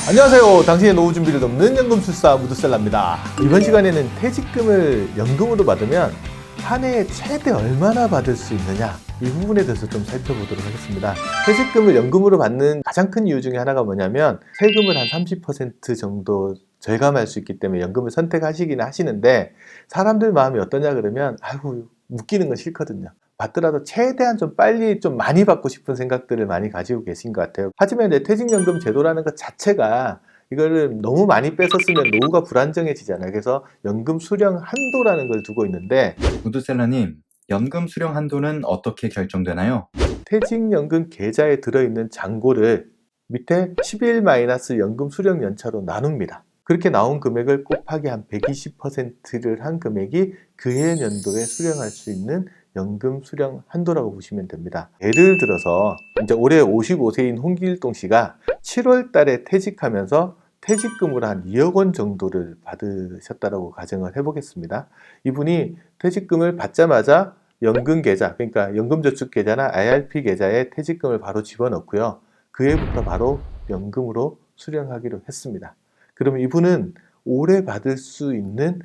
안녕하세요. 당신의 노후 준비를 돕는 연금술사 무드셀라입니다. 이번 시간에는 퇴직금을 연금으로 받으면 한 해에 최대 얼마나 받을 수 있느냐, 이 부분에 대해서 좀 살펴보도록 하겠습니다. 퇴직금을 연금으로 받는 가장 큰 이유 중에 하나가 뭐냐면 세금을 한 30% 정도 절감할 수 있기 때문에 연금을 선택하시기는 하시는데, 사람들 마음이 어떠냐 그러면 아이고 묶이는 건 싫거든요. 받더라도 최대한 좀 빨리 좀 많이 받고 싶은 생각들을 많이 가지고 계신 것 같아요. 하지만 이제 퇴직연금 제도라는 것 자체가 이거를 너무 많이 뺏었으면 노후가 불안정해지잖아요. 그래서 연금 수령 한도라는 걸 두고 있는데, 무드셀러님, 연금 수령 한도는 어떻게 결정되나요? 퇴직연금 계좌에 들어있는 잔고를 밑에 10일 마이너스 연금 수령 연차로 나눕니다. 그렇게 나온 금액을 곱하기 한 120%를 한 금액이 그해 연도에 수령할 수 있는 연금 수령 한도라고 보시면 됩니다. 예를 들어서 이제 올해 55세인 홍길동 씨가 7월 달에 퇴직하면서 퇴직금으로 한 2억 원 정도를 받으셨다고 가정을 해보겠습니다. 이분이 퇴직금을 받자마자 연금 계좌, 그러니까 연금저축계좌나 IRP 계좌에 퇴직금을 바로 집어넣고요. 그 해부터 바로 연금으로 수령하기로 했습니다. 그러면 이분은 올해 받을 수 있는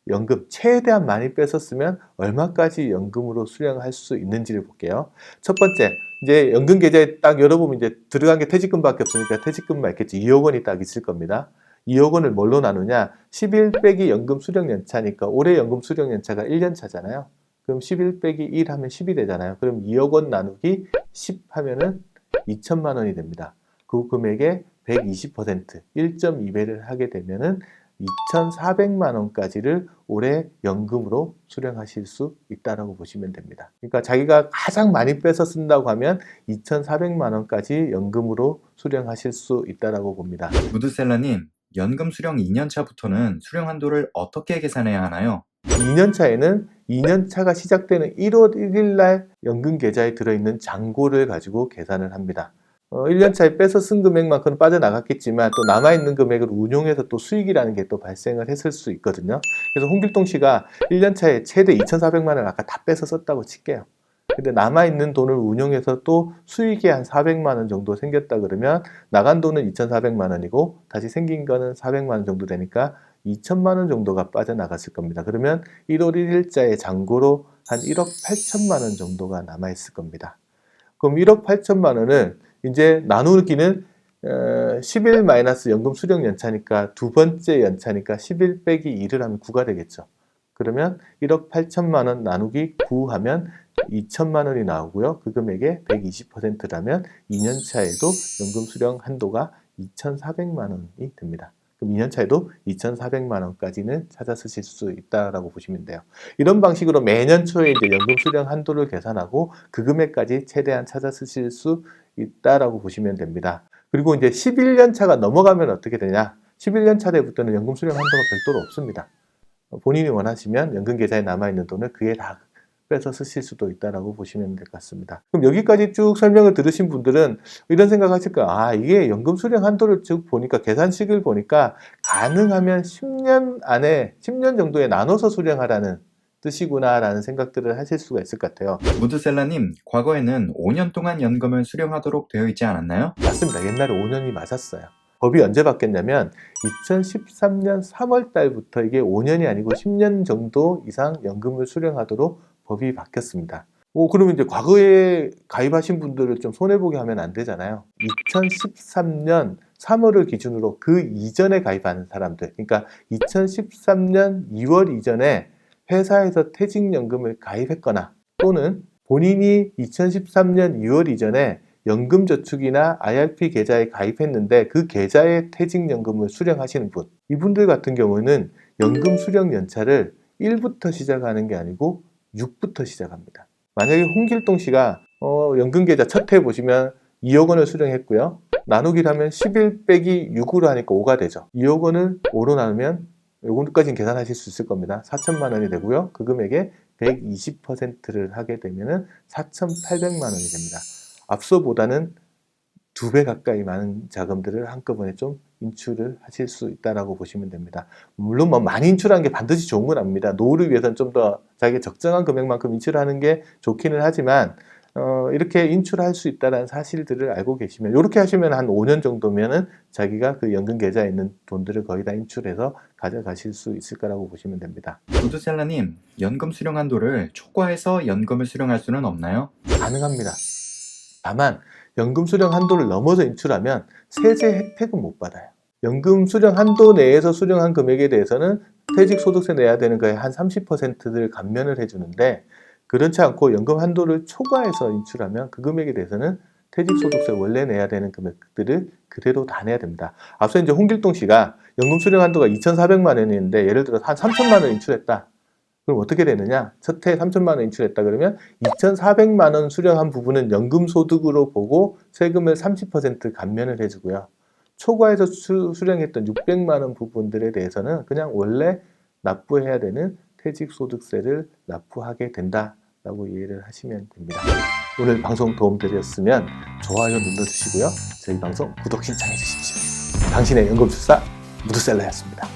연금, 최대한 많이 뺏었으면 얼마까지 연금으로 수령할 수 있는지를 볼게요. 첫 번째, 이제 연금 계좌에 딱 열어보면 이제 들어간 게 퇴직금밖에 없으니까 퇴직금만 있겠지. 2억 원이 딱 있을 겁니다. 2억 원을 뭘로 나누냐? 11 빼기 연금 수령 연차니까 올해 연금 수령 연차가 1년 차잖아요. 그럼 11 빼기 1 하면 10이 되잖아요. 그럼 2억 원 나누기 10 하면은 2천만 원이 됩니다. 그 금액의 120%, 1.2배를 하게 되면은 2,400만 원까지를 올해 연금으로 수령하실 수 있다라고 보시면 됩니다. 그러니까 자기가 가장 많이 빼서 쓴다고 하면 2,400만 원까지 연금으로 수령하실 수 있다라고 봅니다. 무드셀러님, 연금 수령 2년 차부터는 수령 한도를 어떻게 계산해야 하나요? 2년 차에는 2년 차가 시작되는 1월 1일 날 연금 계좌에 들어있는 잔고를 가지고 계산을 합니다. 1년 차에 빼서 쓴 금액만큼 빠져나갔겠지만 또 남아있는 금액을 운용해서 또 수익이라는 게 또 발생을 했을 수 있거든요. 그래서 홍길동 씨가 1년 차에 최대 2,400만 원을 아까 다 빼서 썼다고 칠게요. 근데 남아있는 돈을 운용해서 또 수익이 한 400만 원 정도 생겼다 그러면 나간 돈은 2,400만 원이고 다시 생긴 거는 400만 원 정도 되니까 2천만 원 정도가 빠져나갔을 겁니다. 그러면 1월 1일자의 잔고로 한 1억 8천만 원 정도가 남아있을 겁니다. 그럼 1억 8천만 원을 이제 나누기는 10일 마이너스 연금 수령 연차니까 두 번째 연차니까 11 빼기 2를 하면 9가 되겠죠. 그러면 1억 8천만 원 나누기 9 하면 2천만 원이 나오고요. 그 금액의 120%라면 2년 차에도 연금 수령 한도가 2,400만 원이 됩니다. 그럼 2년 차에도 2,400만 원까지는 찾아 쓰실 수 있다라고 보시면 돼요. 이런 방식으로 매년 초에 이제 연금 수령 한도를 계산하고 그 금액까지 최대한 찾아 쓰실 수 있다라고 보시면 됩니다. 그리고 이제 11년 차가 넘어가면 어떻게 되냐? 11년 차 때부터는 연금 수령 한도가 별도로 없습니다. 본인이 원하시면 연금 계좌에 남아있는 돈을 그에 다 빼서 쓰실 수도 있다라고 보시면 될 것 같습니다. 그럼 여기까지 쭉 설명을 들으신 분들은 이런 생각 하실 거예요. 아, 이게 연금 수령 한도를 쭉 보니까 계산식을 보니까 가능하면 10년 안에 10년 정도에 나눠서 수령하라는 뜻이구나 라는 생각들을 하실 수가 있을 것 같아요. 무드셀러님, 과거에는 5년 동안 연금을 수령하도록 되어 있지 않았나요? 맞습니다. 옛날에 5년이 맞았어요. 법이 언제 바뀌었냐면 2013년 3월 달부터 이게 5년이 아니고 10년 정도 이상 연금을 수령하도록 법이 바뀌었습니다. 그러면 이제 과거에 가입하신 분들을 좀 손해보게 하면 안 되잖아요. 2013년 3월을 기준으로 그 이전에 가입하는 사람들, 그러니까 2013년 2월 이전에 회사에서 퇴직연금을 가입했거나 또는 본인이 2013년 2월 이전에 연금저축이나 IRP 계좌에 가입했는데 그 계좌에 퇴직연금을 수령하시는 분, 이분들 같은 경우는 연금 수령 연차를 1부터 시작하는 게 아니고 6부터 시작합니다. 만약에 홍길동 씨가 연금계좌 첫 해 보시면 2억 원을 수령했고요. 나누기를 하면 11 빼기 6으로 하니까 5가 되죠. 2억 원을 5로 나누면 요거까지는 계산하실 수 있을 겁니다. 4천만 원이 되고요. 그 금액의 120%를 하게 되면 4,800만 원이 됩니다. 앞서보다는 2배 가까이 많은 자금들을 한꺼번에 좀 인출을 하실 수 있다고 보시면 됩니다. 물론 뭐 많이 인출하는 게 반드시 좋은 건 아닙니다. 노후를 위해서는 좀 더 자기 적정한 금액만큼 인출하는 게 좋기는 하지만 이렇게 인출할 수 있다는 사실들을 알고 계시면 이렇게 하시면 한 5년 정도면은 자기가 그 연금 계좌에 있는 돈들을 거의 다 인출해서 가져가실 수 있을 거라고 보시면 됩니다. 구두셀러님, 연금 수령 한도를 초과해서 연금을 수령할 수는 없나요? 가능합니다. 다만 연금 수령 한도를 넘어서 인출하면 세제 혜택은 못 받아요. 연금 수령 한도 내에서 수령한 금액에 대해서는 퇴직소득세 내야 되는 거에 한 30%를 감면을 해주는데, 그렇지 않고 연금 한도를 초과해서 인출하면 그 금액에 대해서는 퇴직소득세 원래 내야 되는 금액들을 그대로 다 내야 됩니다. 앞서 이제 홍길동 씨가 연금 수령 한도가 2,400만 원인데 예를 들어서 한 3천만 원 인출했다. 그럼 어떻게 되느냐? 첫 해에 3천만 원 인출했다 그러면 2,400만 원 수령한 부분은 연금 소득으로 보고 세금을 30% 감면을 해주고요. 초과해서 수령했던 600만 원 부분들에 대해서는 그냥 원래 납부해야 되는 퇴직소득세를 납부하게 된다라고 이해를 하시면 됩니다. 오늘 방송 도움드렸으면 좋아요 눌러주시고요. 저희 방송 구독 신청해 주십시오. 당신의 연금술사 무드셀러였습니다.